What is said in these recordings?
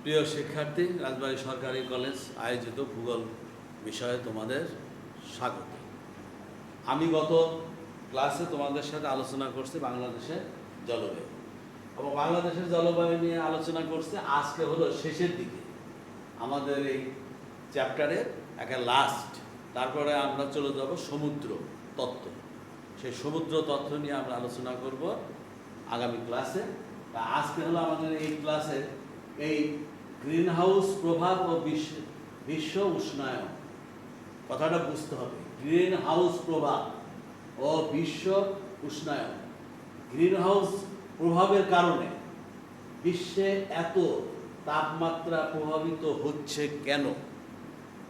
প্রিয় শিক্ষার্থী, রাজবাড়ী সরকারি কলেজ আয়োজিত ভূগোল বিষয়ে তোমাদের স্বাগত। আমি গত ক্লাসে তোমাদের সাথে আলোচনা করছি বাংলাদেশের জলবায়ু এবং বাংলাদেশের জলবায়ু নিয়ে আলোচনা করছি। আজকে হলো শেষের দিকে আমাদের এই চ্যাপ্টারের একটা লাস্ট। তারপরে আমরা চলে যাব সমুদ্র তত্ত্ব। সেই সমুদ্র তত্ত্ব নিয়ে আমরা আলোচনা করব আগামী ক্লাসে। আজকে হলো আমাদের এই ক্লাসে এই গ্রিন হাউস প্রভাব ও বিশ্ব উষ্ণায়ন কথাটা বুঝতে হবে। গ্রিন হাউস প্রভাব ও বিশ্ব উষ্ণায়ন। গ্রিন হাউস প্রভাবের কারণে বিশ্বে এত তাপমাত্রা প্রভাবিত হচ্ছে কেন?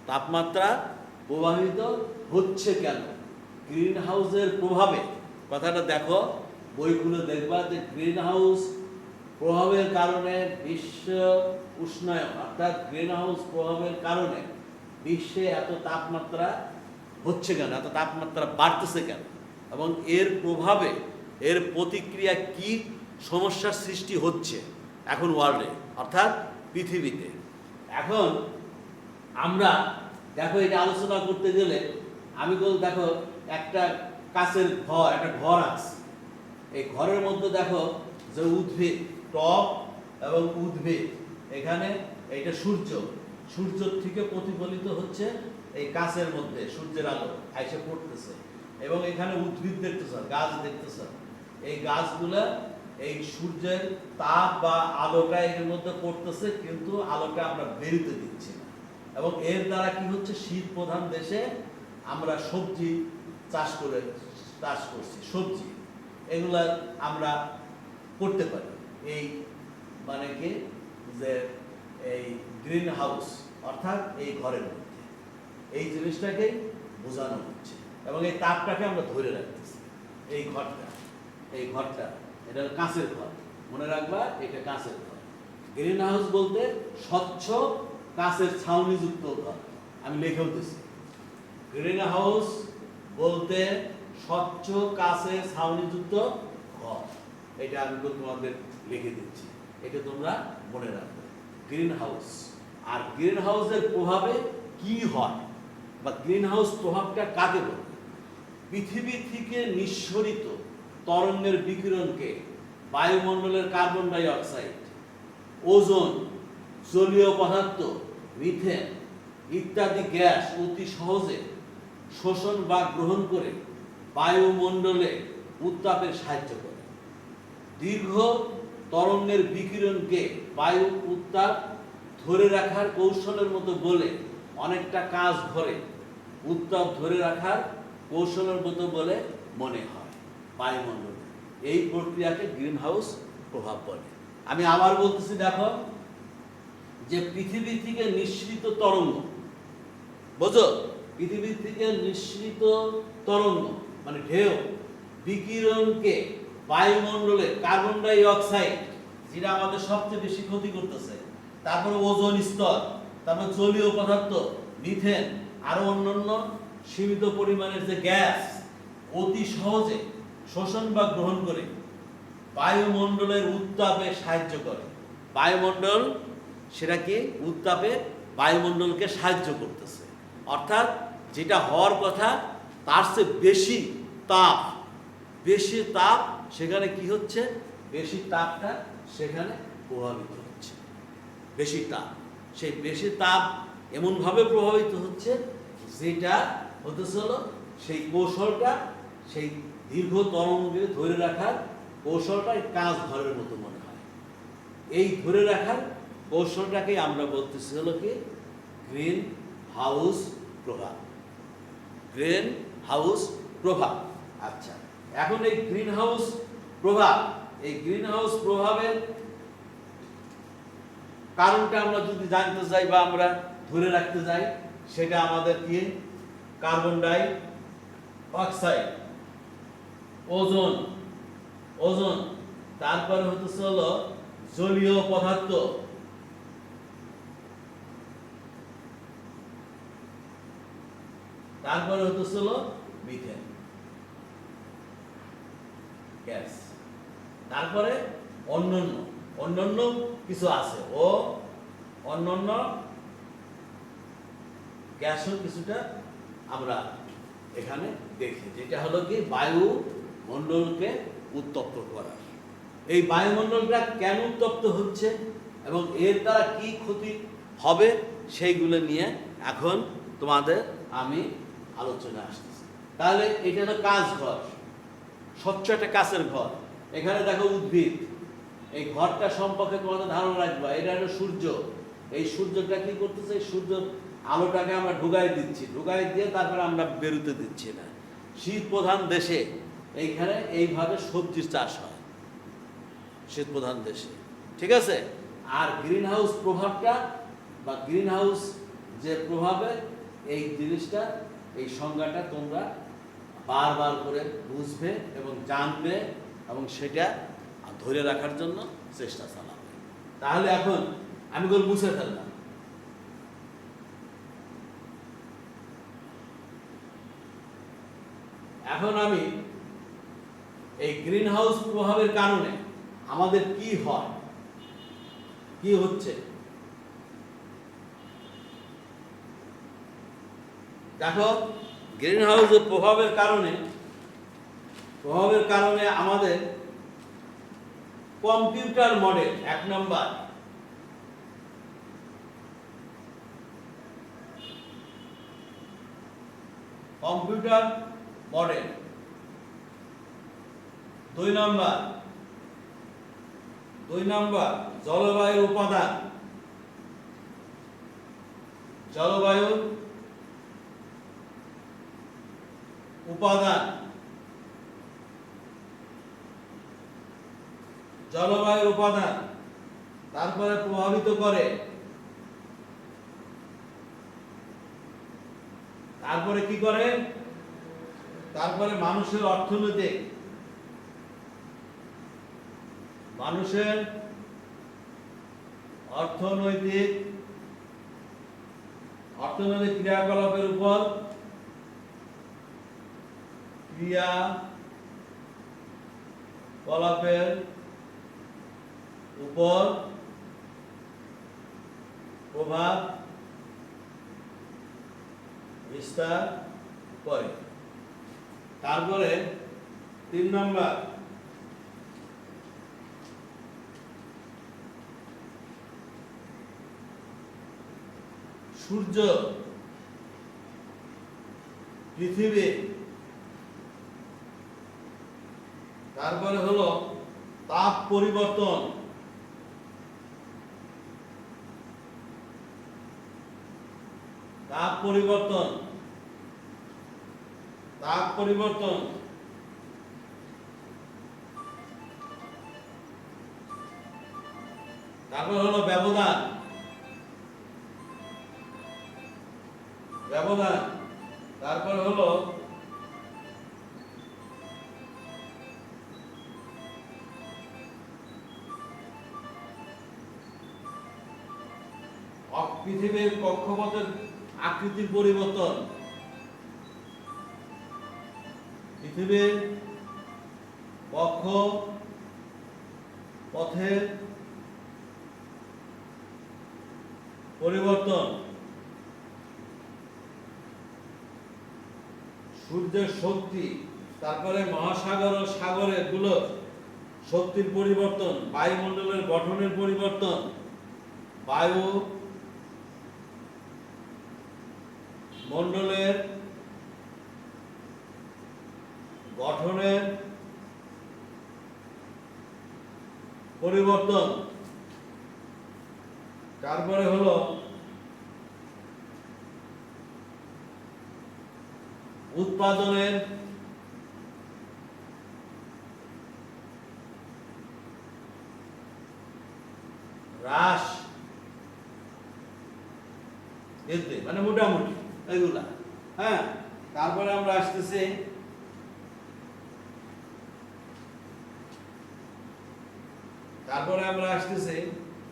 তাপমাত্রা প্রভাবিত হচ্ছে কেন? গ্রিন হাউসের প্রভাবে কথাটা দেখো, বইগুলো দেখবা যে গ্রিন হাউস প্রভাবের কারণে বিশ্ব উষ্ণায়ন অর্থাৎ গ্রিন হাউস প্রভাবের কারণে বিশ্বে এত তাপমাত্রা হচ্ছে কেন, এত তাপমাত্রা বাড়তেছে কেন, এবং এর প্রভাবে এর প্রতিক্রিয়া কি সমস্যার সৃষ্টি হচ্ছে এখন ওয়ার্ল্ডে অর্থাৎ পৃথিবীতে। এখন আমরা দেখো এটা আলোচনা করতে গেলে আমি দেখো একটা কাছের ঘর, একটা ঘর আছে। এই ঘরের মধ্যে দেখো যে উদ্ভিদ, টব এবং উদ্ভিদ, এখানে এইটা সূর্য থেকে প্রতিফলিত হচ্ছে এই কাচের মধ্যে, সূর্যের আলো এসে পড়তেছে এবং এখানে উদ্ভিদ দেখতেছ, গাছ দেখতেছ। এই গাছগুলা এই সূর্যের তাপ বা আলোটা এর মধ্যে পড়তেছে, কিন্তু আলোটা আমরা বেরোতে দিচ্ছি না। এবং এর দ্বারা কি হচ্ছে, শীত প্রধান দেশে আমরা সবজি চাষ করছি, সবজি এগুলা আমরা করতে পারি। এই মানে কি যে এই গ্রিন হাউস অর্থাৎ এই ঘরের মধ্যে এই জিনিসটাকে বোঝানো হচ্ছে এবং এই তাপটাকে আমরা ধরে রাখতেছি। এই ঘরটা এটা কাঁচের ঘর, মনে রাখবা এটা কাঁচের ঘর। গ্রিন হাউস বলতে স্বচ্ছ কাঁচের ছাউনিযুক্ত ঘর। আমি লিখেও দিচ্ছি, গ্রিন হাউস বলতে স্বচ্ছ কাঁচের ছাউনিযুক্ত ঘর। এটা আমি তোমাদের লিখে দিচ্ছি, এটা তোমরা মনে রাখবে। গ্রিন হাউস আর গ্রিন হাউসের প্রভাবে কি হয় বা গ্রিন হাউস প্রভাবটা কাকে বলে? পৃথিবী থেকে নিঃসরিত তরঙ্গের বিকিরণকে বায়ুমণ্ডলের কার্বন ডাই অক্সাইড, ওজোন, জলীয় পদার্থ, মিথেন ইত্যাদি গ্যাস অতি সহজে শোষণ বা গ্রহণ করে বায়ুমণ্ডলে উত্তাপের সাহায্য করে। দীর্ঘ তরঙ্গের বিকিরণকে বায়ু উত্তাপ ধরে রাখার কৌশলের মতো বলে অনেকটা কাজ ধরে উত্তাপ ধরে রাখার কৌশলের মতো বলে মনে হয় বায়ুমণ্ডলে। এই প্রক্রিয়াকে গ্রিন হাউস প্রভাব বলে। আমি আবার বলতেছি, দেখো যে পৃথিবী থেকে নিঃসৃত তরঙ্গ, বোঝো, পৃথিবী থেকে নিঃসৃত তরঙ্গ মানে ঢেউ বিকিরণকে বায়ুমণ্ডলে কার্বন ডাই অক্সাইড, যেটা আমাদের সবচেয়ে বেশি ক্ষতি করতেছে, তারপরে ওজোন স্তর, তারপর জলীয় পদার্থ, মিথেন, আরো অন্যান্য সীমিত পরিমাণের যে গ্যাস অতি সহজে শোষণ বা গ্রহণ করে বায়ুমণ্ডলের উত্তাপে সাহায্য করে। বায়ুমণ্ডল সেটা কি উত্তাপে বায়ুমণ্ডলকে সাহায্য করতেছে, অর্থাৎ যেটা হওয়ার কথা তার চেয়ে বেশি তাপ সেখানে কি হচ্ছে, বেশি তাপটা সেখানে প্রভাবিত হচ্ছে। বেশি তাপ, সেই বেশি তাপ এমনভাবে প্রভাবিত হচ্ছে যেটা হতেছিল সেই কৌশলটা, সেই দীর্ঘ তরঙ্গে ধরে রাখার কৌশলটা কাঁচ ঘরের মতো মনে হয়। এই ধরে রাখার কৌশলটাকে আমরা বলতেছি হলো কি গ্রিন হাউস প্রভাব। গ্রিন হাউস প্রভাব। আচ্ছা, এখন এই গ্রিন হাউস প্রভাব, এই গ্রিন হাউস প্রভাবের কারণটা আমরা যদি জানতে চাই বা আমরা ধরে রাখতে চাই, সেটা আমাদের কি কার্বন ডাই অক্সাইড, ওজোন, তারপরে হতেছে হলো জলীয় পদার্থ, তারপরে হতেছে হলো মিথেন গ্যাস, তারপরে অন্যান্য কিছু আছে, ও অন্যান্য গ্যাসও কিছুটা আমরা এখানে দেখি, যেটা হলো কি বায়ুমণ্ডলকে উত্তপ্ত করা। এই বায়ুমণ্ডলটা কেন উত্তপ্ত হচ্ছে এবং এর দ্বারা কি ক্ষতি হবে সেইগুলো নিয়ে এখন তোমাদের আমি আলোচনা আসতেছি। তাহলে এটা হলো কাঁচ ঘর, স্বচ্ছ একটা কাঁচের ঘর। এখানে দেখো উদ্ভিদ, এই ঘরটা সম্পর্কে তোমাদের ধারণা রাখবা। এটা হলো সূর্য। এই সূর্যটা কি করতেছে, এই সূর্য আলোটাকে আমরা ঢুকাই দিচ্ছি, ঢুকাই দিয়ে তারপরে আমরা বেরোতে দিচ্ছি না। শীত প্রধান দেশে এইখানে এইভাবে সবজির চাষ হয়, শীত প্রধান দেশে, ঠিক আছে। আর গ্রিন হাউস প্রভাবটা বা গ্রিন হাউস যে প্রভাবে এই জিনিসটা, এই সংজ্ঞাটা তোমরা বারবার করে বুঝবে এবং জানবে এবং সেটা ধরে রাখার জন্য চেষ্টা চালাবে। তাহলে এখন আমি গোল মুছে ফেললাম। এখন আমি এই গ্রিন হাউস প্রভাবের কারণে আমাদের কি হয়, কি হচ্ছে, দেখো। গ্রিন হাউসের প্রভাবের কারণে আমাদের কম্পিউটার মডেল, 1 নম্বর, কম্পিউটার মডেল। 2 নম্বর জলবায়ুর উপাদান, জলবায়ুর উপাদান, জলবায়ুর উপাদান তারপরে প্রভাবিত করে, তারপরে কি করে, তারপরে মানুষের অর্থনৈতিক ক্রিয়াকলাপের উপর প্রভাব বিস্তার করে। তারপরে 3 নম্বর সূর্য, পৃথিবী, তারপরে হলো তাপ পরিবর্তন, তারপর হলো ব্যবধান, তারপর হলো পৃথিবীর কক্ষপথের আকৃতির পরিবর্তন, পৃথিবীর কক্ষপথের পরিবর্তন, সূর্যের শক্তি, তারপরে মহাসাগর ও সাগরের গুলো শক্তির পরিবর্তন, বায়ুমণ্ডলের গঠনের পরিবর্তন, বায়ুমণ্ডলের গঠনের পরিবর্তন, তারপরে হলো উৎপাদনের হ্রাস বৃদ্ধি, মানে মোটামুটি এগুলা। হ্যাঁ, তারপরে আমরা আসতেছি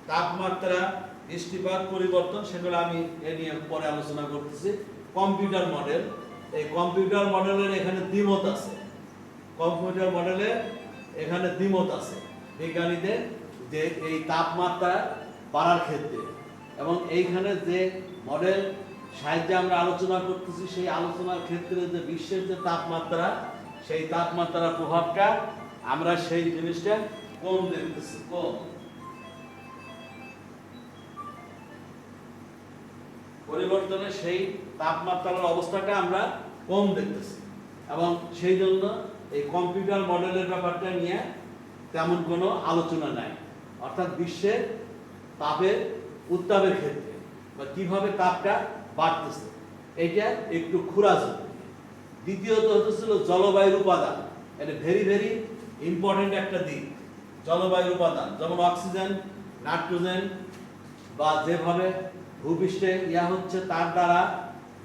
তাপমাত্রা, বৃষ্টিপাত পরিবর্তন, সেগুলো আমি এ নিয়ে পরে আলোচনা করতেছি। কম্পিউটার মডেল, এই কম্পিউটার মডেলের এখানে দ্বিমত আছে, বিজ্ঞানীদের, যে এই তাপমাত্রা বাড়ার ক্ষেত্রে এবং এইখানে যে মডেল সাহায্যে আমরা আলোচনা করতেছি, সেই আলোচনার ক্ষেত্রে যে বিশ্বের যে তাপমাত্রা, সেই তাপমাত্রার প্রভাবটা আমরা সেই জিনিসটা কম দেখতেছি, কম পরিবর্তনে সেই তাপমাত্রার অবস্থাটা আমরা কম দেখতেছি। এবং সেই জন্য এই কম্পিউটার মডেলের ব্যাপারটা নিয়ে তেমন কোনো আলোচনা নাই, অর্থাৎ বিশ্বের তাপের উত্তাপের ক্ষেত্রে বা কিভাবে তাপটা বাড়তেছে এটা একটু খুরাজ। দ্বিতীয়ত হচ্ছিল জলবায়ুর উপাদান, এটা ভেরি ভেরি ইম্পর্টেন্ট একটা দিক। জলবায়ুর উপাদান যেমন অক্সিজেন, নাইট্রোজেন বা যেভাবে ভূপৃষ্ঠে ইয়া হচ্ছে তার দ্বারা,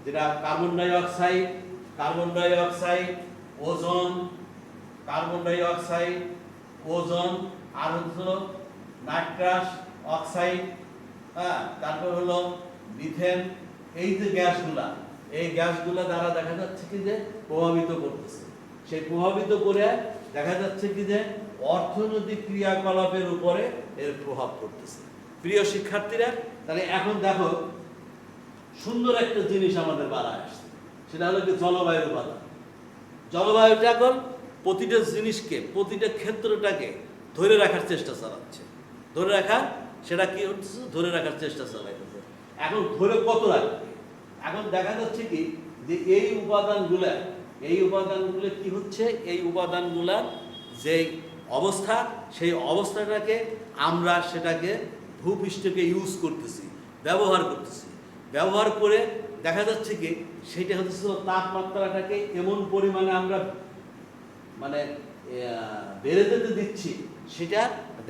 যেটা carbon die oxide, ozone, carbon die oxide, ozone, আর হলো নাইট্রাস অক্সাইড, তারপর হলো মিথেন। এই যে গ্যাসগুলা, এই গ্যাসগুলা দ্বারা দেখা যাচ্ছে কি যে প্রভাবিত করতেছে। সেই প্রভাবিত করে দেখা যাচ্ছে কি যে অর্থনৈতিক ক্রিয়াকলাপের উপরে এর প্রভাব পড়তেছে। প্রিয় শিক্ষার্থীরা, তাহলে এখন দেখো সুন্দর একটা জিনিস আমাদের বাড়া আসছে, সেটা হলো কি জলবায়ুর উপাদান। জলবায়ুটা এখন প্রতিটা জিনিসকে, প্রতিটা ক্ষেত্রটাকে ধরে রাখার চেষ্টা চালাচ্ছে। ধরে রাখার, সেটা কি হচ্ছে, ধরে রাখার চেষ্টা চালাইতেছে। এখন ধরে কত রাখবে? এখন দেখা যাচ্ছে কি যে এই উপাদানগুলো কি হচ্ছে, এই উপাদানগুলার যে অবস্থা, সেই অবস্থাটাকে আমরা সেটাকে ভূপৃষ্ঠকে ইউজ করতেছি, ব্যবহার করতেছি। ব্যবহার করে দেখা যাচ্ছে কি সেটা হচ্ছে তাপমাত্রাটাকে এমন পরিমাণে আমরা মানে বেড়ে যেতে দিচ্ছি, সেটা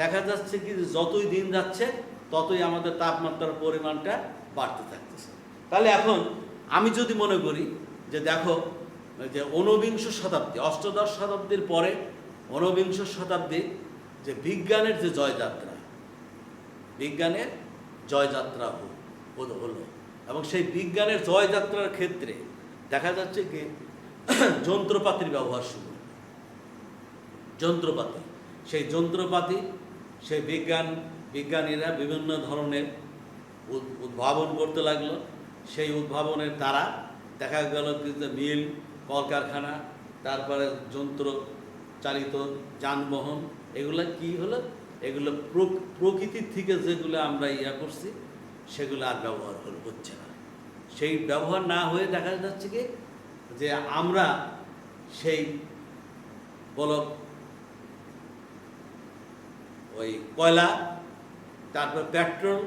দেখা যাচ্ছে কি যতই দিন যাচ্ছে ততই আমাদের তাপমাত্রার পরিমাণটা বাড়তে থাকতেছে। তাহলে এখন আমি যদি মনে করি যে দেখো যে ঊনবিংশ শতাব্দী, অষ্টাদশ শতাব্দীর পরে ঊনবিংশ শতাব্দীর যে বিজ্ঞানের যে জয়যাত্রা, বিজ্ঞানের জয়যাত্রা হলো, এবং সেই বিজ্ঞানের জয়যাত্রার ক্ষেত্রে দেখা যাচ্ছে কি যন্ত্রপাতির ব্যবহার শুরু। যন্ত্রপাতি, সেই যন্ত্রপাতি, সেই বিজ্ঞানীরা বিভিন্ন ধরনের উদ্ভাবন করতে লাগলো। সেই উদ্ভাবনের দ্বারা দেখা গেল যে মিল, কলকারখানা, তারপরে যন্ত্র চালিত যানবাহন, এগুলো কি হলো, এগুলো প্রকৃতির থেকে যেগুলো আমরা ইয়া করছি সেগুলো আর ব্যবহার হচ্ছে না। সেই ব্যবহার না হয়ে দেখা যাচ্ছে কি যে আমরা সেই বলো ওই কয়লা, তারপর পেট্রোল,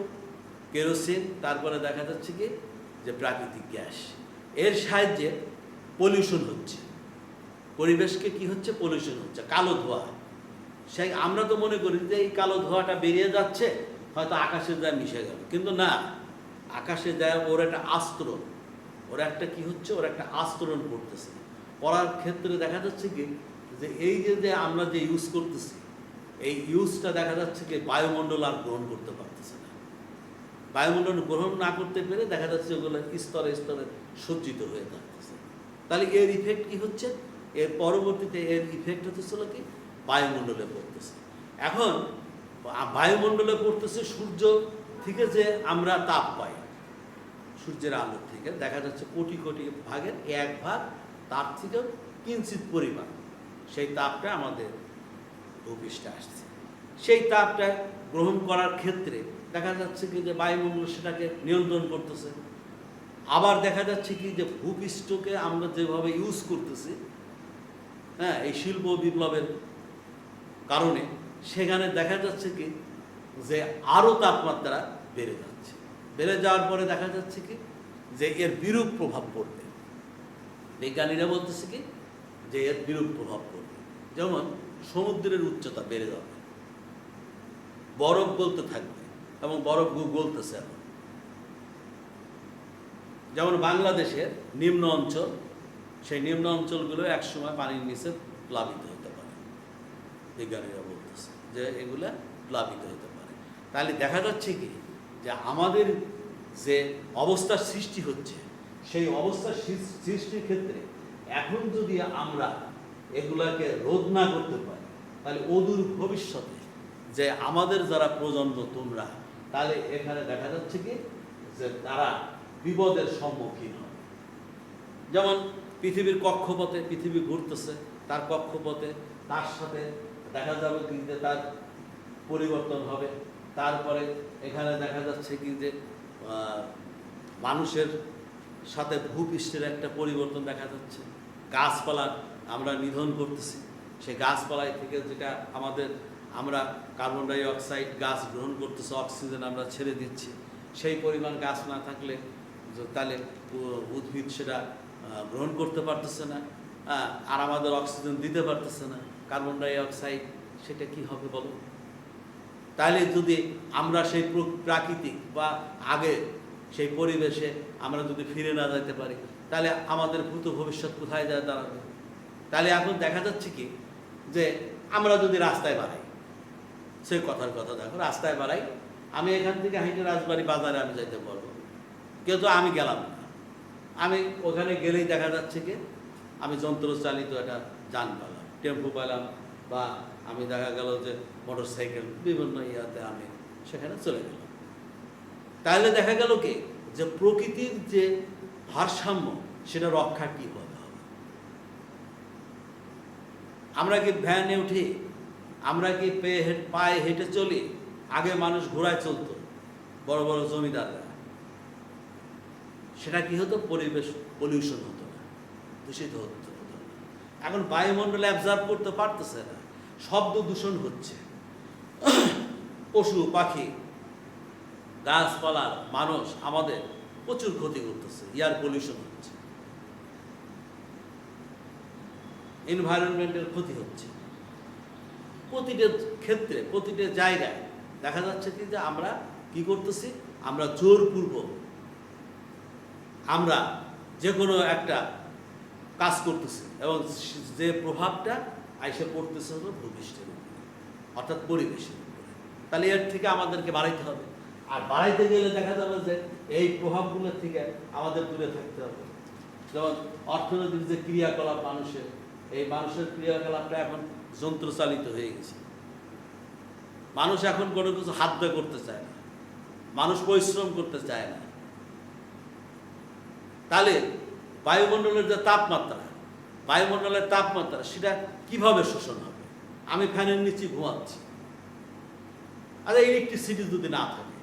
কেরোসিন, তারপরে দেখা যাচ্ছে কি যে প্রাকৃতিক গ্যাস, এর সাহায্যে পলিউশন হচ্ছে, পরিবেশকে কি হচ্ছে, পলিউশন হচ্ছে, কালো ধোঁয়া। সেই আমরা তো মনে করি যে এই কালো ধোঁয়াটা বেরিয়ে যাচ্ছে, হয়তো আকাশে যায় মিশে গেল, কিন্তু না, আকাশে যায় ওর একটা আস্তরণ, ওর একটা কি হচ্ছে, ওর একটা আস্তরণ পড়তেছে। পড়ার ক্ষেত্রে দেখা যাচ্ছে কি যে এই যে আমরা যে ইউজ করতেছি, এই ইউজটা দেখা যাচ্ছে কি বায়ুমণ্ডল আর গ্রহণ করতে পারতেছে না। বায়ুমণ্ডল গ্রহণ না করতে পেরে দেখা যাচ্ছে ওগুলো স্তরে স্তরে সজ্জিত হয়ে থাকতেছে। তাহলে এর ইফেক্ট কি হচ্ছে, এর পরবর্তীতে এর ইফেক্ট হতেছিল কি বায়ুমণ্ডলে পড়তেছে। এখন বায়ুমণ্ডলে পড়তেছে সূর্য থেকে যে আমরা তাপ পাই, সূর্যের আলো থেকে দেখা যাচ্ছে কোটি কোটি ভাগের এক ভাগ, তার থেকেও কিঞ্চিত পরিমাণ সেই তাপটা আমাদের ভূপৃষ্ঠে আসছে। সেই তাপটা গ্রহণ করার ক্ষেত্রে দেখা যাচ্ছে কি যে বায়ুমণ্ডল সেটাকে নিয়ন্ত্রণ করতেছে। আবার দেখা যাচ্ছে কি যে ভূপৃষ্ঠকে আমরা যেভাবে ইউজ করতেছি, হ্যাঁ, এই শিল্প বিপ্লবের কারণে সেখানে দেখা যাচ্ছে কি যে আরও তাপমাত্রা বেড়ে যাচ্ছে। বেড়ে যাওয়ার পরে দেখা যাচ্ছে কি যে এর বিরূপ প্রভাব পড়বে। বিজ্ঞানীরা বলতেছে কি যে এর বিরূপ প্রভাব পড়বে, যেমন সমুদ্রের উচ্চতা বেড়ে যাবে, বরফ গলতে থাকবে, এবং বরফ গলতেছে এখন। যেমন বাংলাদেশের নিম্ন অঞ্চল, সেই নিম্ন অঞ্চলগুলো একসময় পানির নিচে প্লাবিত হতে পারে। বিজ্ঞানীরা বলতেছে যে এগুলা প্লাবিত হতে পারে। তাহলে দেখা যাচ্ছে কি যে আমাদের যে অবস্থার সৃষ্টি হচ্ছে, সেই অবস্থার সৃষ্টির ক্ষেত্রে এখন যদি আমরা এগুলাকে রোধ না করতে পারি, তাহলে অদূর ভবিষ্যতে যে আমাদের যারা প্রজন্ম, তোমরা তাহলে এখানে দেখা যাচ্ছে কি যে তারা বিপদের সম্মুখীন হয়। যেমন পৃথিবীর কক্ষপথে পৃথিবী ঘুরতেছে, তার কক্ষপথে তার সাথে দেখা যাবে কি যে তার পরিবর্তন হবে। তারপরে এখানে দেখা যাচ্ছে কি যে মানুষের সাথে ভূপৃষ্ঠের একটা পরিবর্তন দেখা যাচ্ছে। গাছপালা আমরা নিধন করতেছি, সেই গাছপালায় থেকে যেটা আমরা কার্বন ডাই অক্সাইড গাছ গ্রহণ করতেছি, অক্সিজেন আমরা ছেড়ে দিচ্ছি। সেই পরিমাণ গাছ না থাকলে তাহলে উদ্ভিদ সেটা গ্রহণ করতে পারতেছে না, আর আমাদের অক্সিজেন দিতে পারতেছে না, কার্বন ডাই অক্সাইড সেটা কি হবে বলো? তাহলে যদি আমরা সেই প্রাকৃতিক বা আগে সেই পরিবেশে আমরা যদি ফিরে না যেতে পারি, তাহলে আমাদের ভূত ভবিষ্যৎ কোথায় যায় দাঁড়াবে? তাহলে এখন দেখা যাচ্ছে কি যে আমরা যদি রাস্তায় বাড়াই, সে কথার কথা দেখো, রাস্তায় বাড়াই, আমি এখান থেকে হাইটে রাজবাড়ি বাজারে আমি যাইতে পারবো, কিন্তু আমি গেলাম না। আমি ওখানে গেলেই দেখা যাচ্ছে কি আমি যন্ত্রচালিত একটা যান পেলাম, টেম্পো পেলাম, বা আমি দেখা গেল যে মোটর সাইকেল, বিভিন্ন ইয়াতে আমি সেখানে চলে গেলাম। তাহলে দেখা গেল কি যে প্রকৃতির যে ভারসাম্য সেটা রক্ষা কীভাবে হবে? আমরা কি ভ্যানে উঠি, আমরা কি পায়ে হেঁটে চলি? আগে মানুষ ঘোড়ায় চলতো, বড় বড় জমিদাররা। সেটা কি হতো? পরিবেশ পলিউশন হতো না, দূষিত হতো না। এখন বায়ুমণ্ডলে অ্যাবজর্ব করতে পারতেছে না, শব্দ দূষণ হচ্ছে, পশু পাখি গাছপালা মানুষ আমাদের প্রচুর ক্ষতি করতেছে, এয়ার পলিউশন হচ্ছে, এনভায়রনমেন্টের ক্ষতি হচ্ছে। প্রতিটা ক্ষেত্রে প্রতিটা জায়গায় দেখা যাচ্ছে কি যে আমরা কি করতেছি, আমরা জোরপূর্বক আমরা যে কোনো একটা কাজ করতেছি, এবং যে প্রভাবটা আইসে পড়তেছে হলো ভূপৃষ্ঠের উপরে, অর্থাৎ পরিবেশের উপরে। তাহলে এর থেকে আমাদেরকে বাড়াইতে হবে, আর বাড়াইতে গেলে দেখা যাবে যে এই প্রভাবগুলোর থেকে আমাদের দূরে থাকতে হবে। যেমন অর্থনৈতিক যে ক্রিয়াকলাপ এই মানুষের ক্রিয়াকলাপটা এখন যন্ত্রচালিত হয়ে গেছে। মানুষ এখন কোনো কিছু হাত দিয়ে করতে চায় না, মানুষ পরিশ্রম করতে চায় না। তাহলে বায়ুমণ্ডলের যে তাপমাত্রা সেটা কিভাবে শোষণ হবে? আমি ফ্যানের নিচে ঘুমাচ্ছি, আর ইলেকট্রিসিটি যদি না থাকে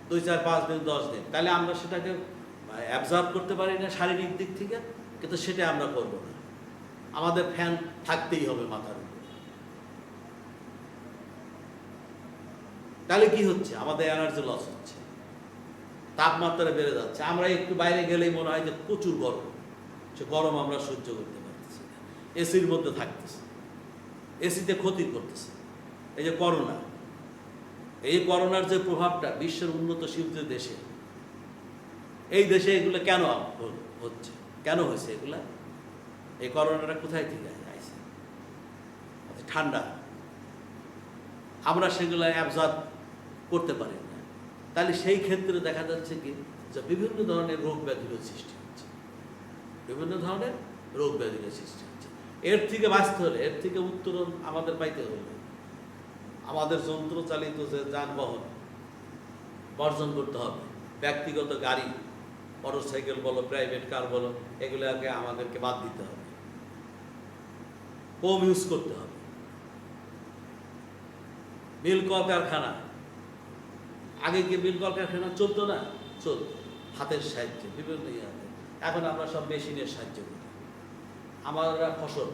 2, 4, 5 দিন 10 দিন, তাহলে আমরা সেটাকে অ্যাবজর্ব করতে পারি না শারীরিক দিক থেকে, কিন্তু সেটা আমরা করবো না। আমাদের ফ্যান থাকতেই হবে মাথার উপর। তাহলে কি হচ্ছে? আমাদের এনার্জি লস হচ্ছে, তাপমাত্রা বেড়ে যাচ্ছে। আমরা একটু বাইরে গেলেই মনে হয় যে প্রচুর গরম, সে গরম আমরা সহ্য করতে পারতেছি না, এসির মধ্যে থাকতেছে, এসিতে ক্ষতি করতেছে। এই যে করোনার যে প্রভাবটা বিশ্বের উন্নতশীল যে দেশে, এই দেশে এগুলো কেন হচ্ছে, কেন হয়েছে এগুলা? এই করোনাটা কোথায় থেকে আসছে? ঠান্ডা, আমরা সেগুলো অ্যাবজর্ব করতে পারি না। তাহলে সেই ক্ষেত্রে দেখা যাচ্ছে কি যে বিভিন্ন ধরনের রোগ ব্যাধির সৃষ্টি হচ্ছে, এর থেকে বাঁচতে হলে, এর থেকে উত্তরণ আমাদের পাইতে হলে আমাদের যন্ত্রচালিত যে যানবাহন বর্জন করতে হবে। ব্যক্তিগত গাড়ি, মোটর সাইকেল বলো, প্রাইভেট কার বলো, এগুলোকে আমাদেরকে বাদ দিতে হবে, কম ইউজ করতে হবে। মিল কলকারখানা, আগে কি মিল কলকারখানা চলতো না? চলতো হাতের সাহায্যে, বিভিন্ন ইয়াতে। এখন আমরা সব মেশিনের সাহায্য করি। আমরা ফসল,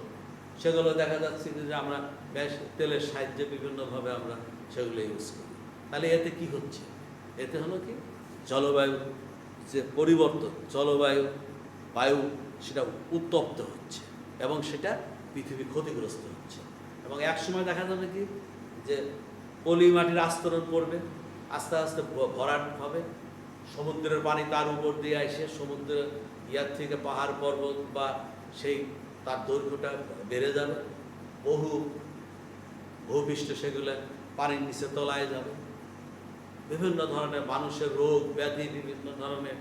সেগুলো দেখা যাচ্ছে যে আমরা তেলের সাহায্যে বিভিন্নভাবে আমরা সেগুলো ইউজ করি। তাহলে এতে কি হচ্ছে? এতে হলো কি জলবায়ু যে পরিবর্তন, বায়ু সেটা উত্তপ্ত হচ্ছে, এবং সেটা পৃথিবী ক্ষতিগ্রস্ত হচ্ছে। এবং এক সময় দেখা যাবে কি যে পলি মাটির আস্তরণ পড়বে, আস্তে আস্তে ভরাট হবে, সমুদ্রের পানি তার উপর দিয়ে এসে সমুদ্রের ইয়ার থেকে পাহাড় পর্বত বা সেই তার দৈর্ঘ্যটা বেড়ে যাবে, ভূপৃষ্ঠ সেগুলো পানির নিচে তলায় যাবে। বিভিন্ন ধরনের মানুষের রোগ ব্যাধি বিভিন্ন ধরনের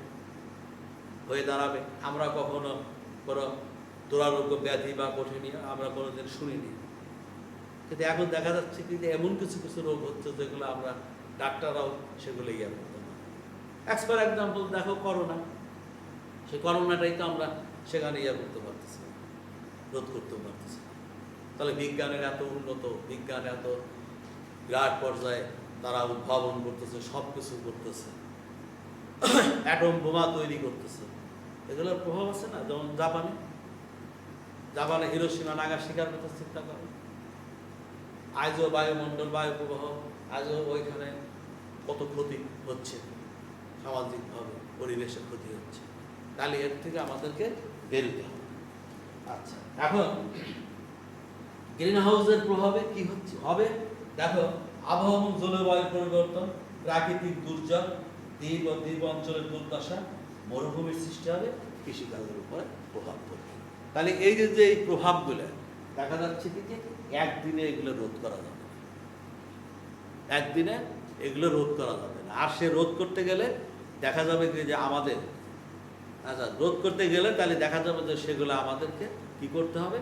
হয়ে দাঁড়াবে। আমরা কখনো কোনো দুরারোগ্য ব্যাধি বা কঠিনী আমরা কোনোদিন শুনিনি, কিন্তু এখন দেখা যাচ্ছে কি যে এমন কিছু রোগ হচ্ছে যেগুলো আমরা ডাক্তাররাও সেগুলো ইয়ে করতো না। ফর এক্সাম্পল দেখো করোনা, সেই করোনাটাই তো আমরা সেখানে ইয়ে করতে পারতেছি না, রোধ করতে পারতেছি না। তাহলে বিজ্ঞানের এত উন্নত, বিজ্ঞান এত বিরাট পর্যায়ে তারা উদ্ভাবন করতেছে, সব কিছু করতেছে, অ্যাটম বোমা তৈরি করতেছে, এগুলোর প্রভাব আছে না? যেমন জাপানে হিরোশিমা নাগাসাকির কথা চিন্তা করে, আজও বায়ুমণ্ডল, বায়ু প্রবাহ, আজও ওইখানে কত ক্ষতি হচ্ছে, সামাজিকভাবে পরিবেশের ক্ষতি হচ্ছে। তাহলে এর থেকে আমাদেরকে বেরোতে হবে। আচ্ছা, এখন গ্রিন হাউসের প্রভাবে কি হবে দেখো, আবহাওয়া এবং জলবায়ুর পরিবর্তন, প্রাকৃতিক দুর্যোগ, দ্বীপ ও দ্বীপ অঞ্চলের দুর্দশা, মরুভূমির সৃষ্টি হবে, কৃষিকাজের উপরে প্রভাব পড়বে। তাহলে এই যে এই প্রভাবগুলো দেখা যাচ্ছে কি যে একদিনে এগুলো রোধ করা যাবে না, একদিনে এগুলো রোধ করা যাবে না। আর সে রোধ করতে গেলে দেখা যাবে কি যে আমাদের, আচ্ছা, রোধ করতে গেলে তাহলে দেখা যাবে যে সেগুলো আমাদেরকে কি করতে হবে,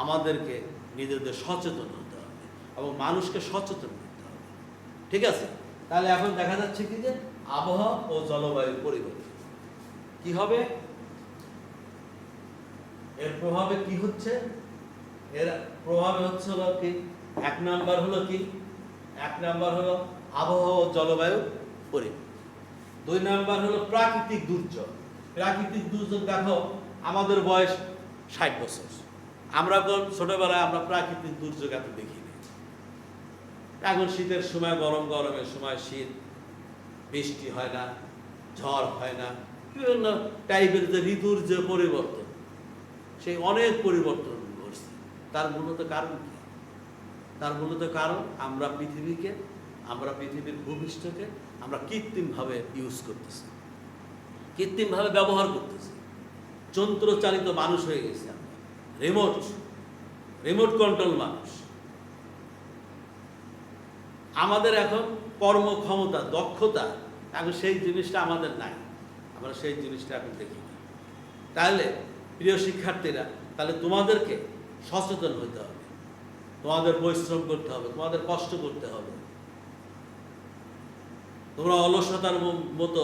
আমাদেরকে নিজেদের সচেতন হতে হবে এবং মানুষকে সচেতন করতে হবে। ঠিক আছে? তাহলে এখন দেখা যাচ্ছে কি যে আবহাওয়া ও জলবায়ু পরিবর্তন কি হবে, এর প্রভাবে কি হচ্ছে, এর প্রভাবে হচ্ছে হলো কি, এক নাম্বার হলো কি, এক নাম্বার হলো আবহাওয়া ও জলবায়ু পরিবর্তন। দুই নাম্বার হলো প্রাকৃতিক দুর্যোগ। প্রাকৃতিক দুর্যোগ দেখো, আমাদের বয়স 60 বছর, আমরা ছোটবেলায় আমরা প্রাকৃতিক দুর্যোগ এত দেখিনি। এখন শীতের সময় গরমের সময় শীত, বৃষ্টি হয় না, ঝড় হয় না, বিভিন্ন টাইপের যে ঋতুর যে পরিবর্তন, সেই অনেক পরিবর্তন ঘটছে। তার মূলত কারণ কি? তার মূলত কারণ আমরা পৃথিবীর ভূপৃষ্ঠকে আমরা কৃত্রিমভাবে ইউজ করতেছি, কৃত্রিমভাবে ব্যবহার করতেছি, যন্ত্রচালিত মানুষ হয়ে গেছে আমরা, রিমোট কন্ট্রোল মানুষ। আমাদের এখন কর্মক্ষমতা, দক্ষতা, এখন সেই জিনিসটা আমাদের নাই, আমরা সেই জিনিসটা এখন দেখি না। তাহলে প্রিয় শিক্ষার্থীরা, তাহলে তোমাদেরকে সচেতন হতে হবে, তোমাদের পরিশ্রম করতে হবে, তোমাদের কষ্ট করতে হবে। তোমরা অলসতার মতো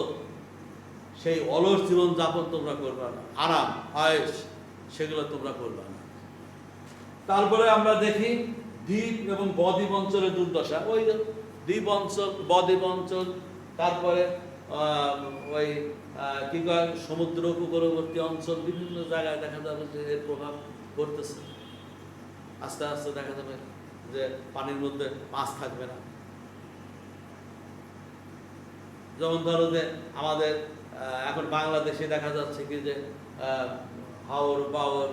সেই অলস জীবন যাপন তোমরা করবে না, আরাম আয়েশ সেগুলো তোমরা করবে না। তারপরে আমরা দেখি দ্বীপ এবং বদ্বীপ অঞ্চলের দুর্দশা। ওই দ্বীপ অঞ্চল, বদ্বীপ অঞ্চল, তারপরে ওই কি কয় সমুদ্র উপকূলবর্তী অঞ্চল, বিভিন্ন জায়গায় দেখা যাবে যে এর প্রভাব পড়তেছে। আস্তে আস্তে দেখা যাবে যে পানির মধ্যে মাছ থাকবে না। যেমন ধরো যে আমাদের এখন বাংলাদেশে দেখা যাচ্ছে কি যে হাওর বাওর